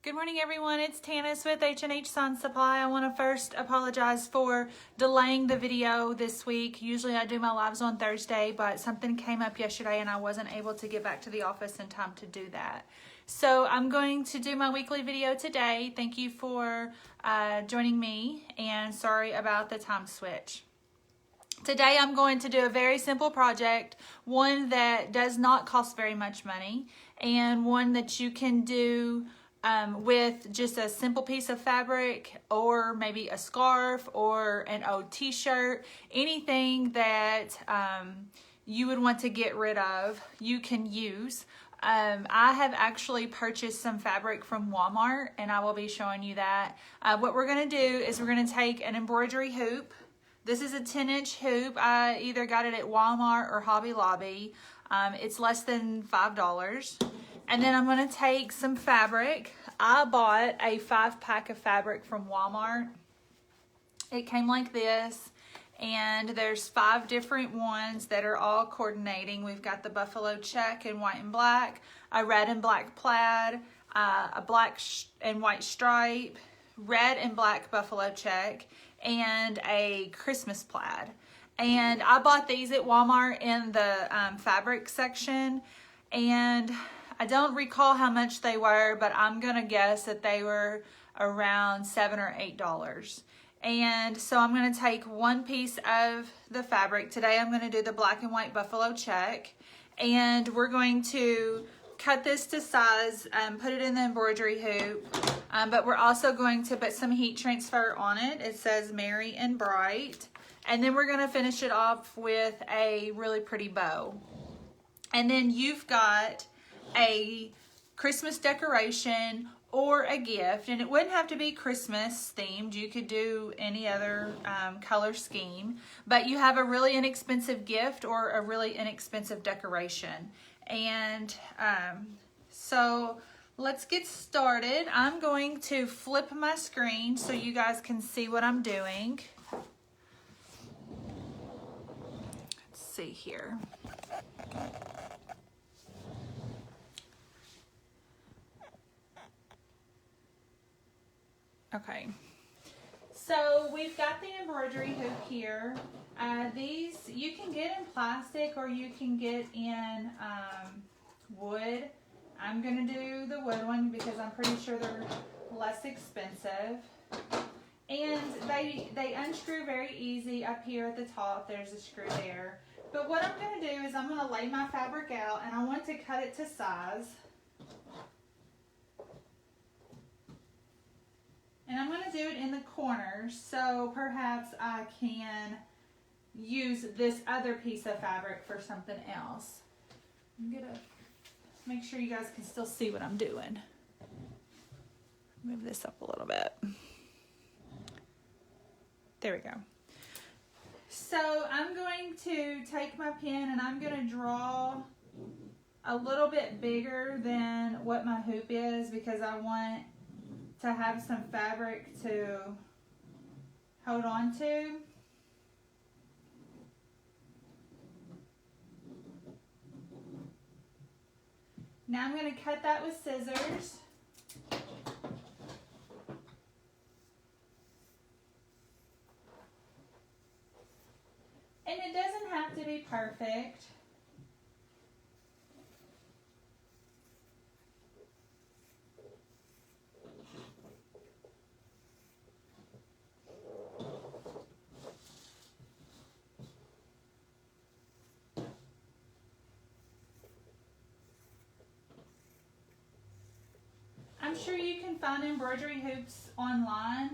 Good morning, everyone. It's Tanis with H&H Sun Supply. I want to first apologize for delaying the video this week. Usually I do my lives on Thursday, but something came up yesterday and I wasn't able to get back to the office in time to do that. So I'm going to do my weekly video today. Thank you for joining me, and sorry about the time switch. Today I'm going to do a very simple project, one that does not cost very much money, and one that you can do with just a simple piece of fabric, or maybe a scarf or an old t-shirt. Anything that you would want to get rid of, you can use. I have actually purchased some fabric from Walmart, and I will be showing you that. What we're going to do is we're going to take an embroidery hoop. This is a 10-inch hoop. I either got it at Walmart or Hobby Lobby. It's less than $5. And then I'm going to take some fabric. I bought a 5-pack of fabric from Walmart. It came like this, and there's 5 different ones that are all coordinating. We've got the buffalo check in white and black, a red and black plaid, a black and white stripe, red and black buffalo check, and a Christmas plaid. And I bought these at Walmart in the fabric section, and I don't recall how much they were, but I'm gonna guess that they were around $7 or $8. And so I'm gonna take one piece of the fabric. Today I'm gonna do the black and white buffalo check, and we're going to cut this to size and put it in the embroidery hoop. But we're also going to put some heat transfer on it. It says Merry and Bright. And then we're gonna finish it off with a really pretty bow. And then you've got a Christmas decoration or a gift, and it wouldn't have to be Christmas themed. You could do any other color scheme, but you have a really inexpensive gift or a really inexpensive decoration. And so let's get started. I'm going to flip my screen so you guys can see what I'm doing. Let's see here. Okay, so we've got the embroidery hoop here. These you can get in plastic or you can get in wood. I'm going to do the wood one because I'm pretty sure they're less expensive. And they unscrew very easy up here at the top. There's a screw there. But what I'm going to do is I'm going to lay my fabric out, and I want to cut it to size. And I'm going to do it in the corners, so perhaps I can use this other piece of fabric for something else. I'm going to make sure you guys can still see what I'm doing. Move this up a little bit. There we go. So I'm going to take my pen and I'm going to draw a little bit bigger than what my hoop is, because I want to have some fabric to hold on to. Now I'm going to cut that with scissors. And it doesn't have to be perfect. I'm sure you can find embroidery hoops online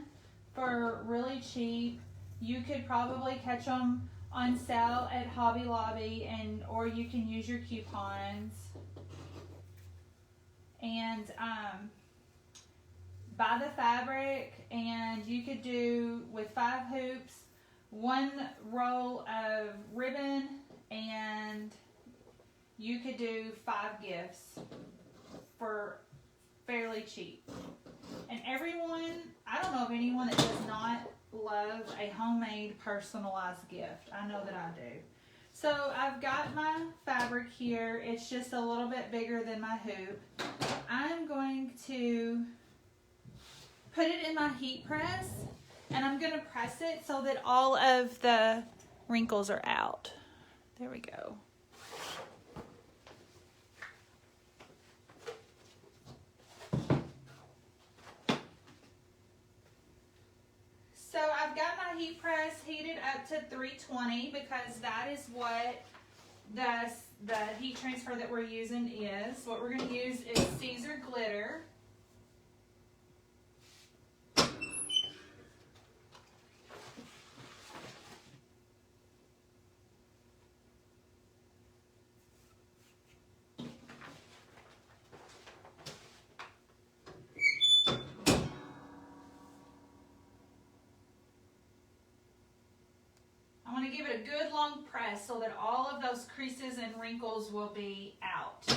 for really cheap. You could probably catch them on sale at Hobby Lobby, or you can use your coupons and buy the fabric. And you could do, with 5 hoops, 1 roll of ribbon, and you could do 5 gifts for fairly cheap. And everyone, I don't know of anyone that does not love a homemade personalized gift. I know that I do. So I've got my fabric here. It's just a little bit bigger than my hoop. I'm going to put it in my heat press, and I'm gonna press it so that all of the wrinkles are out. There we go. So I've got my heat press heated up to 320 because that is what the heat transfer that we're using is. What we're going to use is Siser glitter. I want to give it a good long press so that all of those creases and wrinkles will be out. Okay.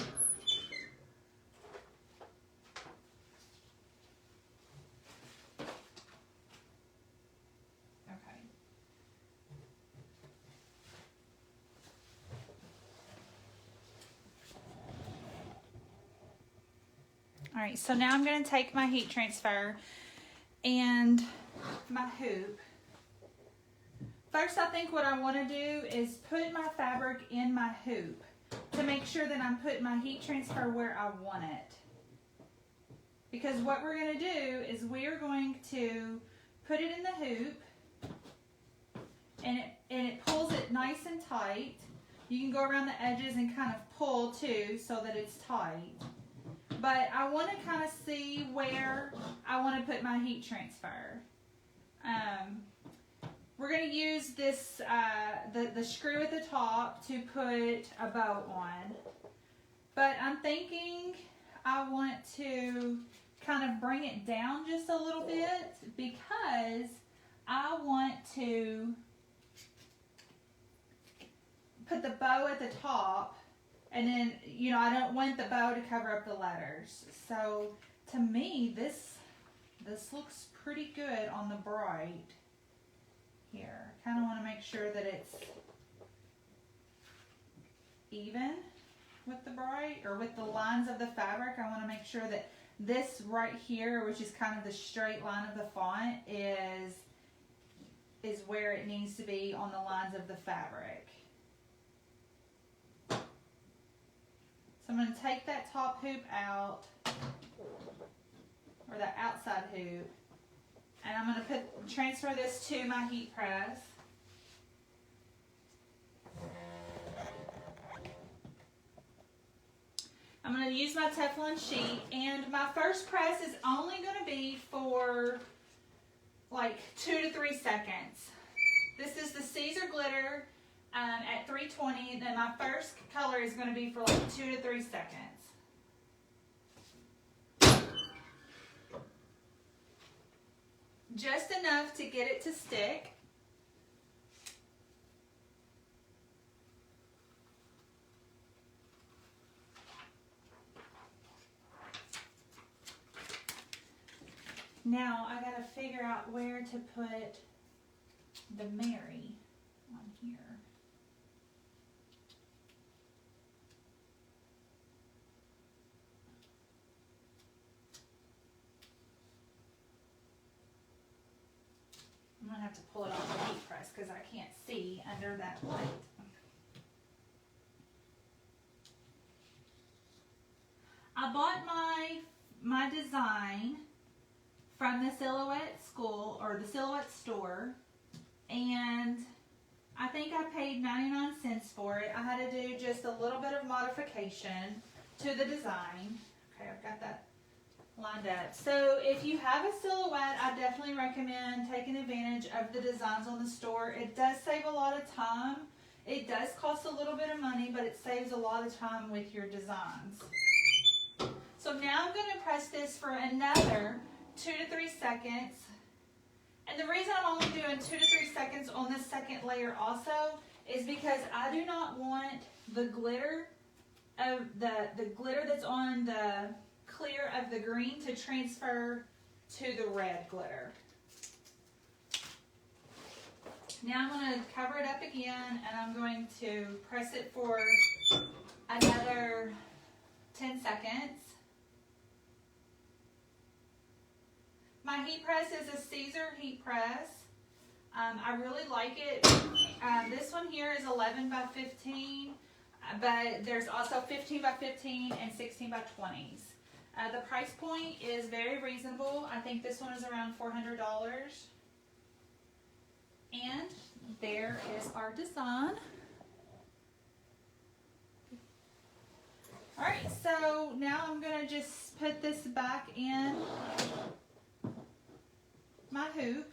All right, so now I'm going to take my heat transfer and my hoop. First, I think what I want to do is put my fabric in my hoop to make sure that I'm putting my heat transfer where I want it. Because what we're going to do is we are going to put it in the hoop, and it pulls it nice and tight. You can go around the edges and kind of pull too so that it's tight. But I want to kind of see where I want to put my heat transfer. We're going to use this, the screw at the top to put a bow on. But I'm thinking I want to kind of bring it down just a little bit because I want to put the bow at the top, and then, you know, I don't want the bow to cover up the letters. So to me, this looks pretty good on the bright. Here, kind of want to make sure that it's even with the bright, or with the lines of the fabric. I want to make sure that this right here, which is kind of the straight line of the font, is where it needs to be on the lines of the fabric. So I'm going to take that top hoop out, or that outside hoop, and I'm going to transfer this to my heat press. I'm going to use my Teflon sheet, and my first press is only going to be for like 2 to 3 seconds. This is the Siser glitter at 320, and then my first color is going to be for like 2 to 3 seconds. Just enough to get it to stick. Now I gotta figure out where to put the Mary on here. I'm gonna have to pull it off the heat press because I can't see under that light. I bought my design from the Silhouette School, or the Silhouette store, and I think I paid 99 cents for it. I had to do just a little bit of modification to the design. Okay, I've got that lined up. So if you have a Silhouette, I definitely recommend taking advantage of the designs on the store. It does save a lot of time. It does cost a little bit of money, but it saves a lot of time with your designs. So now I'm going to press this for another 2 to 3 seconds. And the reason I'm only doing 2 to 3 seconds on this second layer also is because I do not want the glitter of the glitter that's on the clear of the green to transfer to the red glitter. Now I'm going to cover it up again, and I'm going to press it for another 10 seconds. My my heat press is a Siser heat press. I really like it. This one here is 11 by 15, but there's also 15 by 15 and 16 by 20s. The price point is very reasonable. I think this one is around $400. And there is our design. Alright, so now I'm going to just put this back in my hoop.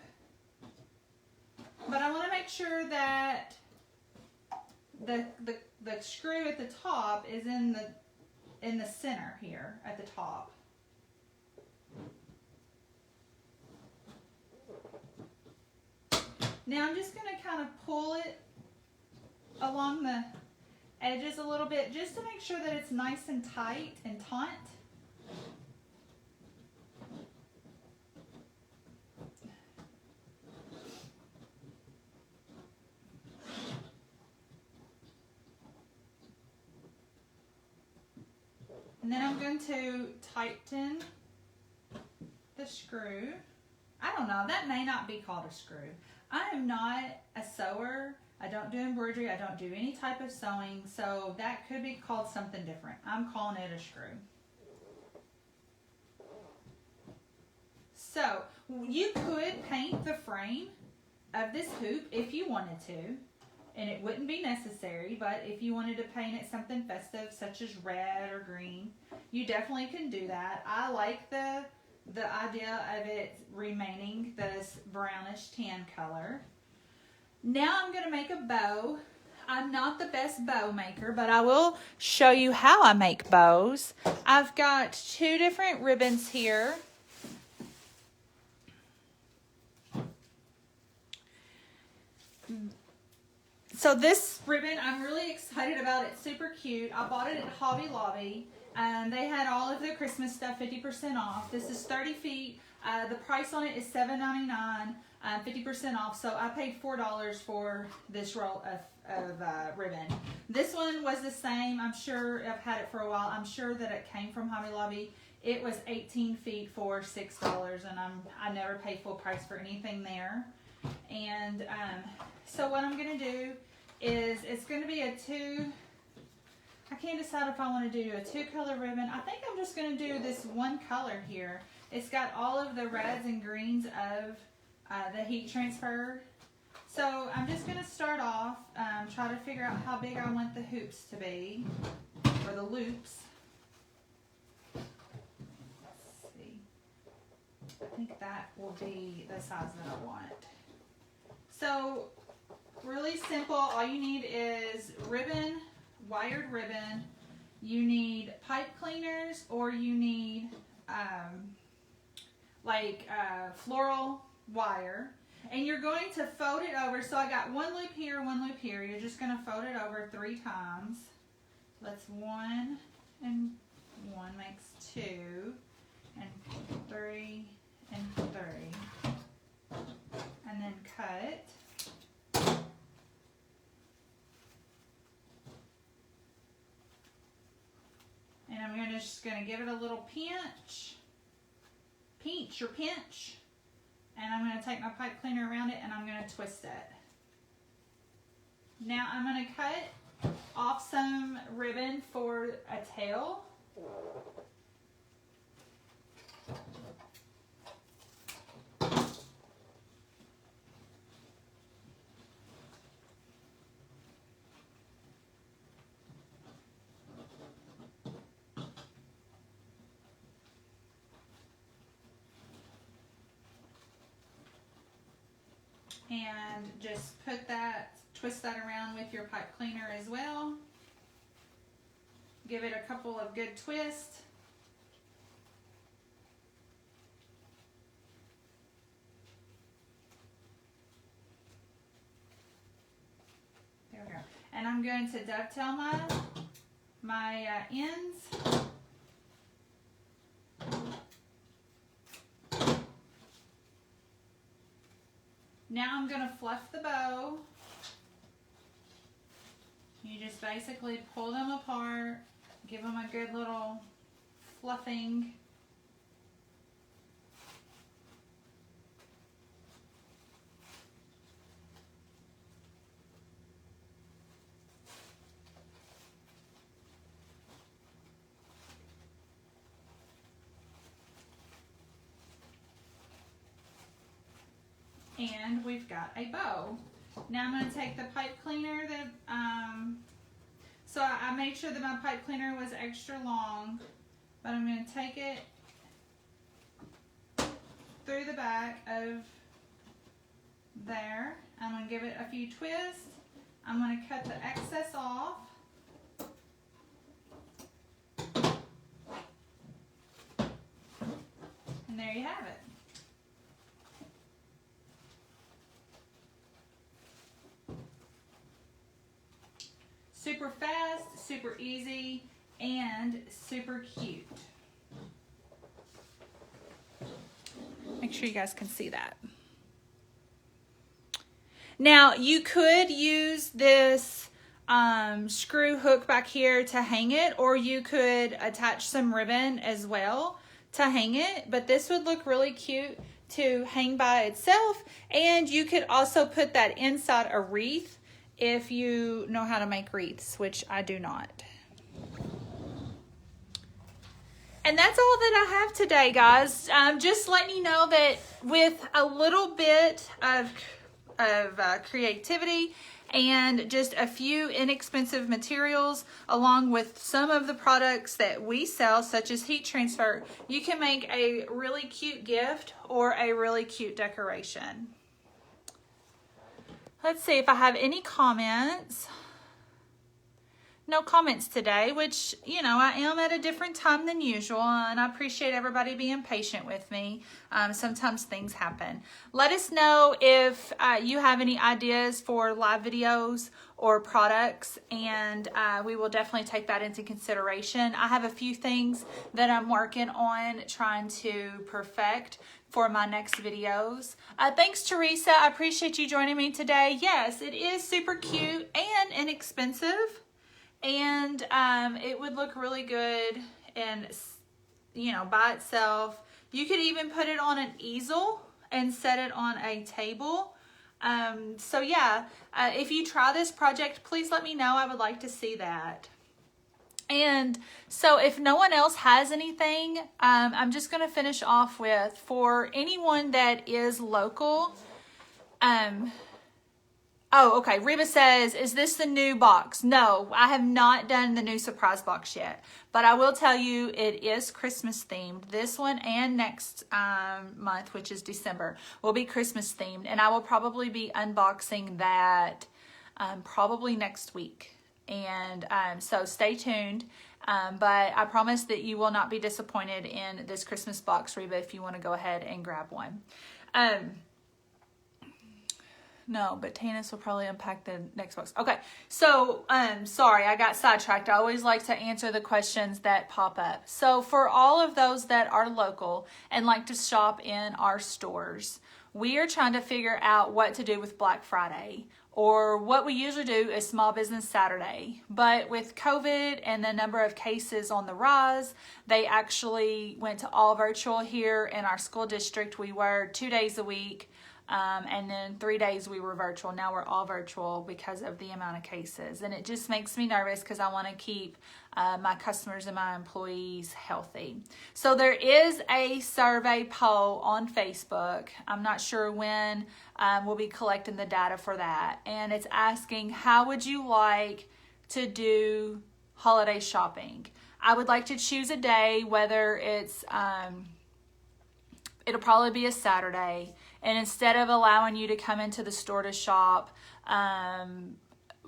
But I want to make sure that the screw at the top is in the center here at the top. Now I'm just going to kind of pull it along the edges a little bit just to make sure that it's nice and tight and taut. And then I'm going to tighten the screw. I don't know, that may not be called a screw. I am not a sewer. I don't do embroidery. I don't do any type of sewing, so that could be called something different. I'm calling it a screw. So you could paint the frame of this hoop if you wanted to, and it wouldn't be necessary, but if you wanted to paint it something festive such as red or green, you definitely can do that. I like the idea of it remaining this brownish tan color. Now I'm going to make a bow. I'm not the best bow maker, but I will show you how I make bows. I've got 2 different ribbons here. So this ribbon, I'm really excited about. It's super cute. I bought it at Hobby Lobby. They had all of their Christmas stuff 50% off. This is 30 feet. The price on it is $7.99, 50% off. So I paid $4 for this roll of ribbon. This one was the same. I'm sure I've had it for a while. I'm sure that it came from Hobby Lobby. It was 18 feet for $6, and I never pay full price for anything there. And so what I'm going to do is it's going to be a 2. I can't decide if I want to do a 2-color ribbon. I think I'm just going to do this one color here. It's got all of the reds and greens of the heat transfer. So I'm just going to start off, try to figure out how big I want the hoops to be, or the loops. Let's see. I think that will be the size that I want. So really simple. All you need is ribbon, wired ribbon. You need pipe cleaners, or you need floral wire, and you're going to fold it over. So I got 1 loop here, 1 loop here. You're just going to fold it over 3 times. That's 1 and 1 makes 2, and 3 and 3, and then cut. And I'm just going to give it a little pinch, and I'm going to take my pipe cleaner around it, and I'm going to twist it. Now I'm going to cut off some ribbon for a tail. And just twist that around with your pipe cleaner as well. Give it a couple of good twists. There we go. And I'm going to dovetail my ends. Now I'm going to fluff the bow. You just basically pull them apart, give them a good little fluffing. And we've got a bow. Now I'm going to take the pipe cleaner that, so I made sure that my pipe cleaner was extra long, but I'm going to take it through the back of there. I'm going to give it a few twists. I'm going to cut the excess off. And there you have it. Super fast, super easy, and super cute. Make sure you guys can see that. Now, you could use this screw hook back here to hang it, or you could attach some ribbon as well to hang it, but this would look really cute to hang by itself, and you could also put that inside a wreath if you know how to make wreaths, which I do not. And that's all that I have today, guys. Just letting you know that with a little bit of creativity and just a few inexpensive materials, along with some of the products that we sell, such as heat transfer, you can make a really cute gift or a really cute decoration. Let's see if I have any comments. No comments today, which, you know, I am at a different time than usual, and I appreciate everybody being patient with me. Sometimes things happen. Let us know if you have any ideas for live videos or products, and we will definitely take that into consideration. I have a few things that I'm working on trying to perfect for my next videos. Thanks, Teresa. I appreciate you joining me today. Yes, it is super cute and inexpensive. And it would look really good and, you know, by itself. You could even put it on an easel and set it on a table. So yeah, if you try this project, please let me know. I would like to see that. And so if no one else has anything, I'm just going to finish off with, for anyone that is local, oh, okay. Reba says, is this the new box? No, I have not done the new surprise box yet, but I will tell you it is Christmas themed. This one and next month, which is December, will be Christmas themed, and I will probably be unboxing that probably next week. And so stay tuned. But I promise that you will not be disappointed in this Christmas box, Reba, if you want to go ahead and grab one. No, but Tanis will probably unpack the next box. Okay, so sorry, I got sidetracked. I always like to answer the questions that pop up. So for all of those that are local and like to shop in our stores, we are trying to figure out what to do with Black Friday, or what we usually do is Small Business Saturday. But with COVID and the number of cases on the rise, they actually went to all virtual here in our school district. We were 2 days a week. And then 3 days we were virtual. Now we're all virtual because of the amount of cases. And it just makes me nervous because I want to keep my customers and my employees healthy. So there is a survey poll on Facebook. I'm not sure when we'll be collecting the data for that. And it's asking, how would you like to do holiday shopping? I would like to choose a day, whether it's, it'll probably be a Saturday. And instead of allowing you to come into the store to shop,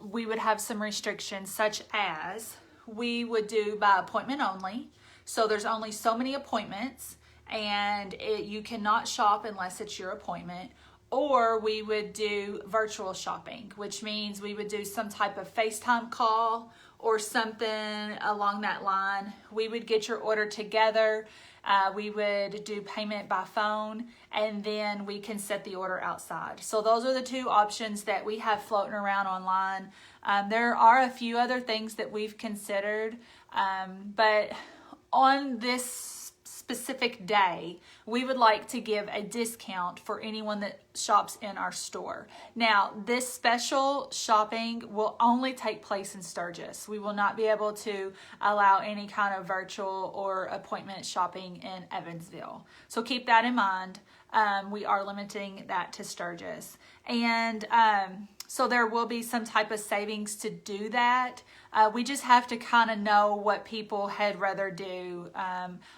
we would have some restrictions, such as we would do by appointment only. So there's only so many appointments, and you cannot shop unless it's your appointment. Or we would do virtual shopping, which means we would do some type of FaceTime call or something along that line. We would get your order together. We would do payment by phone, and then we can set the order outside. So those are the two options that we have floating around online. There are a few other things that we've considered, but on this specific day, we would like to give a discount for anyone that shops in our store. Now, this special shopping will only take place in Sturgis. We will not be able to allow any kind of virtual or appointment shopping in Evansville. So keep that in mind. We are limiting that to Sturgis. And so there will be some type of savings to do that. We just have to kind of know what people had rather do.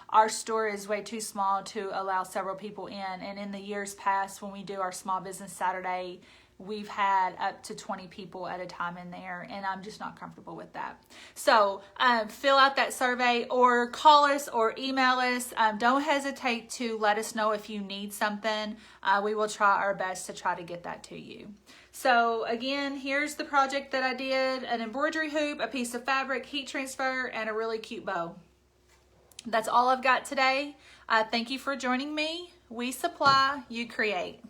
Our store is way too small to allow several people in. And in the years past, when we do our Small Business Saturday, we've had up to 20 people at a time in there, and I'm just not comfortable with that. So fill out that survey or call us or email us. Don't hesitate to let us know if you need something. We will try our best to try to get that to you. So again, here's the project that I did: an embroidery hoop, a piece of fabric, heat transfer, and a really cute bow. That's all I've got today. Thank you for joining me. We supply, you create.